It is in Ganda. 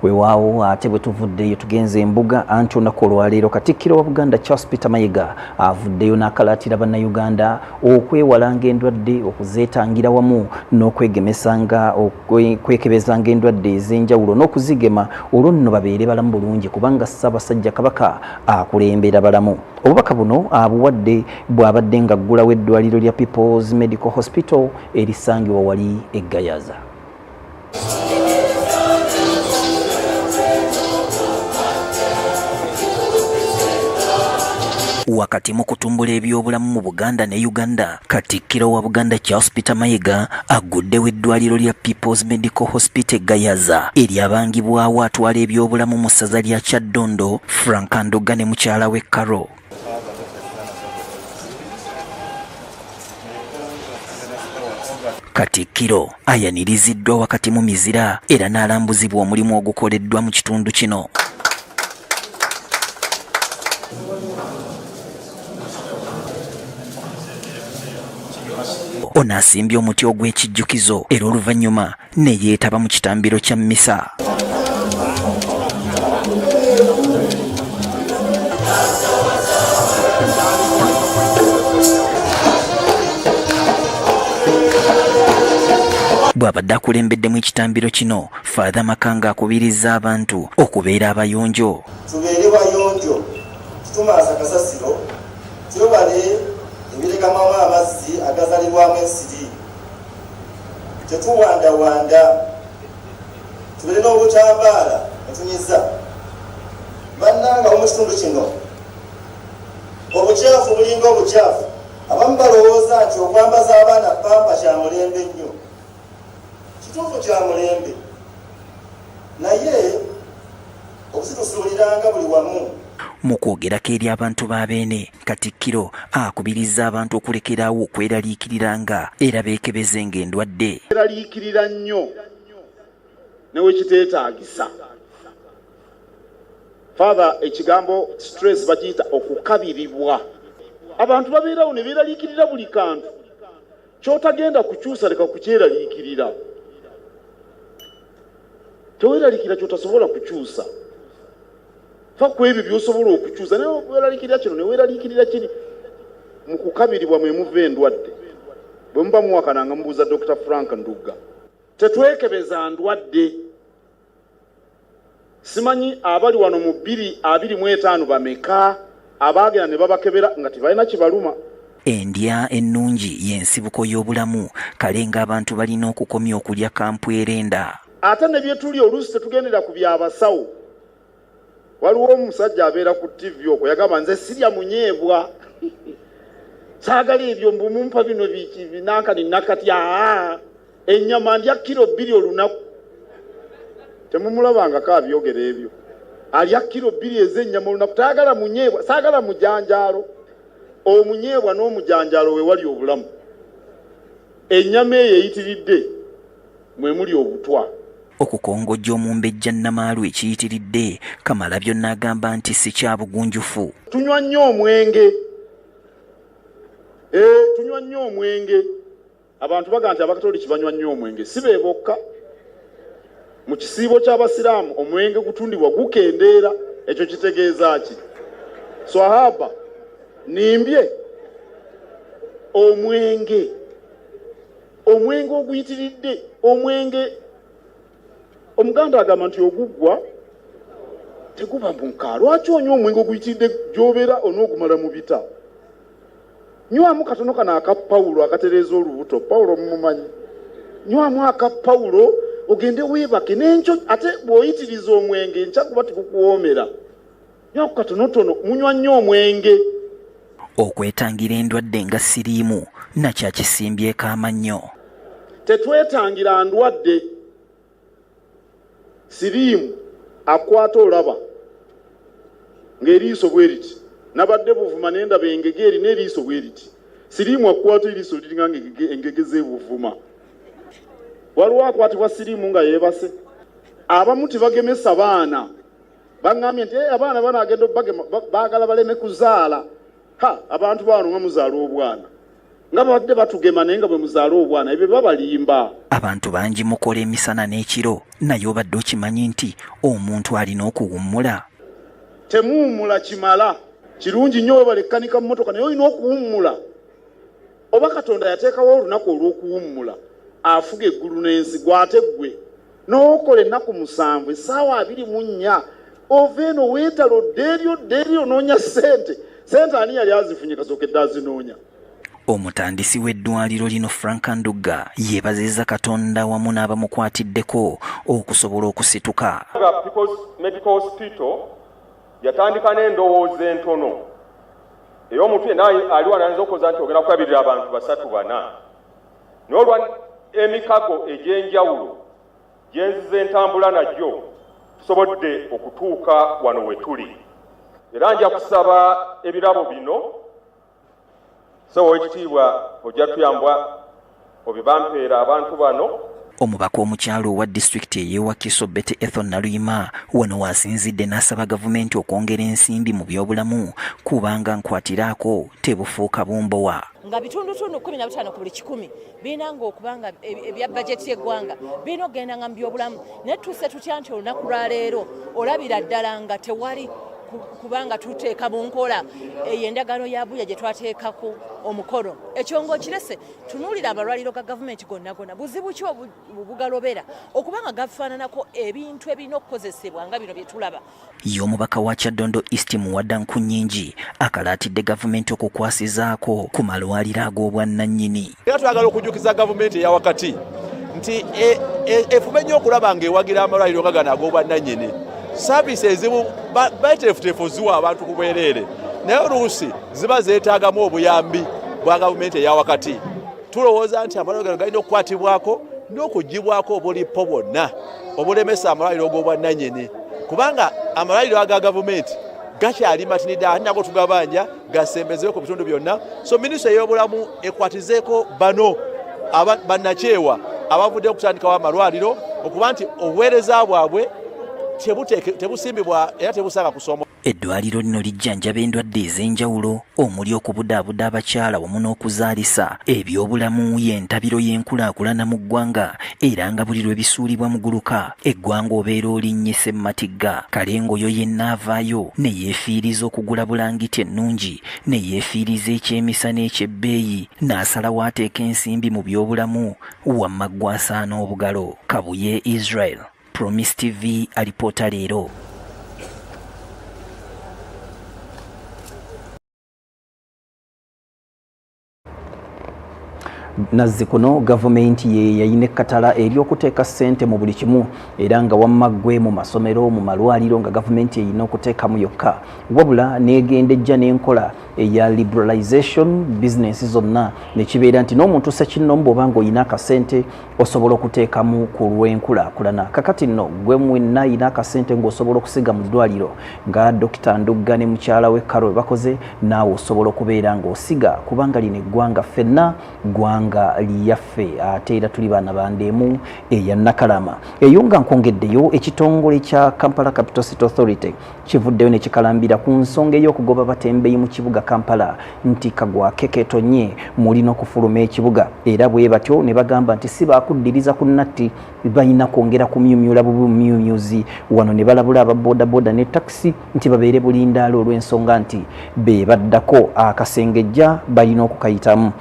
Weewaawo ate bwe tuvuddeyo tugenze embuga anti olunaku olwaleero Katikkiro wa Buganda Charles Peter Mayiga avuddeyo n'akalaatira bannayuganda okwewalanga endwadde okuzeetangira wamu n'okwekebezanga endwadde ez'enjawulo n'okuzigema olwo nno babeere balamu bulungi kubanga Ssaabasajja Kabaka akulembera balamu. Obubaka buno abuwadde bw'abadde ng'aggulawo eddwaliro lya People's Medical Hospital erisangibwa wali e Gayaza. Wakati mu kutumbula ebyobulamu mu Buganda ne Uganda, Katikkiro wa Buganda Charles Peter Mayiga agguddewo eddwaliro lya People's Medical Hospital Gayaza eryabangibwawo atwala ebyobulamu mu ssaza lya Kyaddondo, Frank Ndoga ne mukyala we Karo. Katikkiro ayaniriziddwa wakati mu mizira era n'alambuzibwa omulimu ogukoleddwa mu kitundu kino. Ono asimbye omuti ogw'ekijjukizo era oluvannyuma ne yeetaba mu kitambiro kya mmisa. Bw'abadde akulembeddemu ekitambiro kino, Father Makanga akubirizza abantu okubeera abayonjo. Tubeere bayonjo, tutumaasa kasasiro, twebale ebirekamu amazzi agazalibwamu ensiri, tetuwandawanda, tubeere n'obutambaala netunyiza. Bannanga mu kitundu kino obukyafu bulinga obukyafu, abamu balowooza nti okwambaza abaana pampa kya mulembe nnyo. Kituufu kya mulembe, naye okuzitusuuliranga buli wamu. Mu kwogerako eri abantu b'abeene, Katikkiro akubirizza abantu okulekerawo okweraliikiriranga era beekebezenga endwadde. Eraliikirira nnyo ne wekiteetaagisa. Father, ekigambo stress bakiyita okukabiribwa. Abantu babeerawo ne beeraliikirira buli kantu. Ky'otagenda kukyusa leka kukyeraliikirira. Teweeraliikirira ky'otasobola kukyusa. Ku ebyo by'osobola okukyusa naye weeraliikirira kino ne weeraliikirira kiri. Mu kukabiribwa mwe muva endwadde. Bwe muba muwakananga mubuuza Dr. Frank Nduga. Tetwekebeza ndwadde. Simanyi abali wano mu 2025 bameka abaagenda ne babakebera nga tebalina kibaluma. Endya ennungi y'ensibuko y'obulamu, kale ng'abantu balina okukomya okulya kampwerenda. Ate ne bye tuli oluusi tetugendera ku by'abasawo. Waliwo omusajja abeera ku TV okwo yagamba nze sirya munyeebwa. Saagala ebyo mbumumpa bino binankani nakati ennyama ndya kilo 2 olunaku. Temumulabanga kabyogera ebyo. Alya kilo 2 ez'ennyama olunaku. Taagala munyeebwa, saagala mujanjaalo. Omunyeebwa n'omujanjaalo we wali obulamu. Ennyama eyo eyitiridde mwe muli obutwa. Okukongojja omumbejja Nnamaalu ekiyitiridde, Kamalabyonna agamba nti si kya bugunjufu. Tunywa nnyo omwenge. Tunywa nnyo omwenge. Abantu bagamba nti Abakatoliki banywa nnyo omwenge. Si be bokka. Mu kisiibo ky'Abasiraamu omwenge gutundibwa gukendeera. Ekyo kitegeeza ki? Swahaba nimbye omwenge oguyitiridde, omwenge Omuganda agamba nti oguggwa teguba bunka. Lwaki onywa omwenge oguyitiridde gy'obeera onoogumala mu bita? Nywamu katono kana aka Pawulo akatereeza olubuto. Pawulo mumumanyi. Nywamu aka Pawulo ogende weebake n'enkyo ate bw'oyitiriza omwenge nkya kuba tekukuwoomera. Nywaku katonotono, munywa nnyo omwenge. Okwetangira endwadde nga siriimu nakyo akisimbyeko amannyo. Tetwetangira ndwadde. Siriimu akwata olaba ng'eriiso bwe riti. Nabadde buvuma n'endaba engege eri n'eriiso bwe riti. Siriimu akwata eriiso liringa engege z'ebuvuma. Waliwo akwatibwa siriimu nga yeebase. Abamu tebagemesa baana. Bangambye nti abaana banaagenda baagala baleme kuzaala. Abantu bano nga muzaala obwana. nga babadde batugema naye nga bwe muzaala obwana ebyo babalimba. Abantu bangi mukola emisana n'ekiro naye obadde okimanyi nti omuntu alina okuwummula. Temuwummula kimala kirungi nnyo webalekkanika mu mmotoka naye olina okuwummula. Oba Katonda yateekawo olunaku olw'okuwummula afuga eggulu n'ensi gwate ggwe n'okola ennaku 7 essaawa 24 ova eno weetalodde eryo noonya ssente ani yali azifunye kasookedde azinoonya. Omutandisi w'eddwaliro lino Frank Ndugga yeebazizza Katonda wamu n'abamukwatiddeko okusobola okusituka. Medical Hospital yatandika n'endowooza entono ey'omuntu yenna aliwo anayinza okukoza nti ogenda kulabirira abantu 3-4 n'olwa emikago egy'enjawulo gyenziza entambula najjo tusobodde okutuuka wano we tuli. Era nja kusaba ebirabo bino so ekitiibwa ojja tuyambwa obibampeera abantu bano. Omubaka omukyalo wa disitulikiti ey'ewakiso Betty Ethel Naluyima wano wasinzidde n'asaba gavumenti okwongera ensimbi mu byobulamu kubanga nkwatiraako tebufuuka bumbowa. Nga bitundutundu 15 ku buli 100 birina ng'okubanga ebya bajeti y'eggwanga birina okugenda nga mu byobulamu naye tuuse tutya nti olunaku lwaleero olabira ddala nga tewali kubanga tuteeka mu nkola endagaano ya Abuja gye twateekako omukolo. Ekyo ng'okirese tunuulira amalwaliro ga gavumenti gonna buzibu ki obugalobera okubanga gafaananako ebintu ebirina okukozesebwa nga bino bye tulaba. Y'omubaka wa Kyaddondo East Muwadda Nkunyingi akalaatidde gavumenti okukwasizaako ku malwaliro ag'obwannannyini. Era twagala okujjukiza gavumenti eya wakati nti efume nnyo okulaba ng'ewagira amalwaliro nga gano ag'obwannannyini. Saavisi ezimu beeteefuteefu ziwa abantu ku bwereere naye oluusi ziba zeetaagamu obuyambi bwa gavumenti eya wakati. Tulowooza nti amalwaliro gano galina okukwatibwako n'okuggyibwako obulipo bwonna obulemesa amalwaliro ag'obwannannyini kubanga amalwaliro aga gavumenti gakyali matinida nago tugabanja gasembezeyo ku bitundu byonna. So minisitule y'obulamu ekwatizeeko bano bannakyewa abavudde okutandikawo amalwaliro okuba nti obuweereza bwabwe tebusimbibwa era tebusanga kusoma. Eddwaliro lino lijjanjaba endwadde ez'enjawulo omuli okubudaabuda abakyala wamu n'okuzaalisa. Ebyobulamu y'entabiro y'enkulaakulana mu ggwanga era nga buli lwe bisuulibwa muguluka eggwanga obeera olinnyise Matigga. Kalengoyo yenna avaayo ne yeefiiriza okugula bulangiti ennungi ne yeefiiriza ekyemisana eky'ebbeeyi n'asalawo ateeka ensimbi mu byobulamu wamma ggwasaana obugalo. Kabuye Israel, Promise TV alipoota leero. Nazzikuno gavumenti ye yayina ekkatala ery'okuteeka ssente mu buli kimu era nga wamma ggwe mu masomero mu malwaliro nga gavumenti eyina okuteekamu yokka wabula n'egenda ejja n'enkola eya liberalization business zonna ne kibeera nti n'omuntu ssekinnomu bw'oba ng'olina akasente osobola okuteekamu ku lw'enkulaakulana. Kakati nno gwe mwenna ayina akasente ng'osobola okusiga mu ddwaliro nga Dr. Ndugga ne mukyala we Karo bakoze naawe osobola okubeera ng'osiga kubanga lino eggwanga ffenna gwanga liyaffe ate era tuli baana bandeemu eya Nakalama. Eyo nga nkwongeddeyo ekitongole kya Kampala Capital City Authority kivuddeyo ne kikalambira ku nsonga ey'okugoba batembeeyi mu kibuga Kampala nti kagwa keketonye mulina okufuluma ekibuga era bwe batyo ne bagamba nti si baakuddiriza ku nnatti balina kwongera kumyumyula bumyumyuzi wano ne balabula ababoodaboda ne takisi nti babeere bulindaalo olw'ensonga nti be baddako akasengejja balina okukayitamu